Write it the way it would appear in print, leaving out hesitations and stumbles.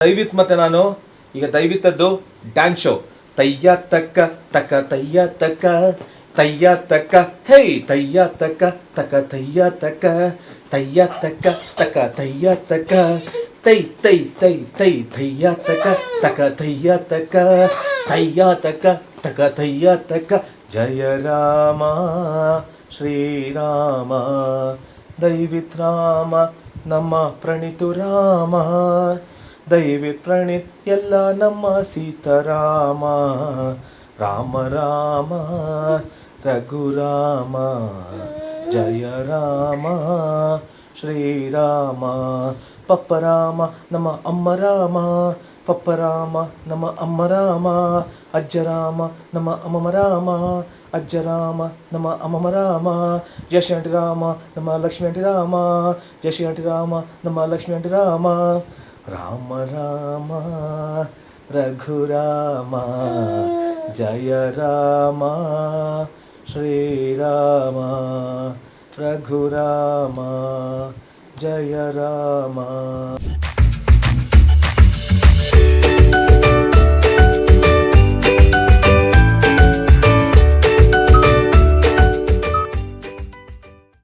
ದೈವಿತ್ ಮತ್ತೆ ನಾನು ಈಗ ದೈವಿತ್ತದ್ದು ಡ್ಯಾನ್ಸ್ ಶೋ. ತಯ್ಯ ತಕ್ಕ ತಕ ತಯ್ಯ ತಕ್ಕ ತಯ್ಯ ತಕ್ಕ ಹೇ ತಯ್ಯ ತಕ್ಕ ತಕ ತಯ್ಯ ತಕ್ಕ ತಯ್ಯ ತಕ್ಕ ತಕ ತಯ್ಯ ತಕ್ಕ ತೈ ತೈ ತೈ ತೈ ತಯ್ಯ ತಕ ತಕ ತಯ್ಯ ತಕ್ಕ ತಯ್ಯ ತಕ್ಕ ತಕ ತಯ್ಯ ತಕ್ಕ. ಜಯ ರಾಮ ಶ್ರೀರಾಮ ದೈವಿತ್ ರಾಮ ನಮ್ಮ ಪ್ರಣೀತು ರಾಮ. ದೈವಿತ್ ಪ್ರಣೀತ್ ಎಲ್ಲ ನಮ್ಮ ಸೀತಾರಾಮ. ರಾಮ ರಾಮ ರಘುರಾಮ ಜಯ ರಾಮ ಶ್ರೀರಾಮ. ಪಪ್ಪ ರಾಮ ನಮ್ಮ ಅಮ್ಮ ರಾಮ. ಪಪ್ಪ ರಾಮ ನಮ್ಮ ಅಮ್ಮ ರಾಮ. ಅಜ್ಜ ರಾಮ ನಮ್ಮ ಅಮ್ಮಮ್ಮ ರಾಮ. ಅಜ್ಜ ರಾಮ ನಮ್ಮ ಅಮ್ಮಮ್ಮ ರಾಮ. ಜಶಿ ಆಂಟಿ ರಾಮ ನಮ್ಮ ಲಕ್ಷ್ಮೀ ಆಂಟಿ ರಾಮ. ಜಶಿ ಆಂಟಿ ರಾಮ ನಮ್ಮ ಲಕ್ಷ್ಮೀ ಆಂಟಿ ರಾಮ. ರಾಮ ರಾಮ ರಘುರಾಮ ಜಯ ರಾಮ ಶ್ರೀರಾಮ. ರಘುರಾಮ ಜಯ ರಾಮ.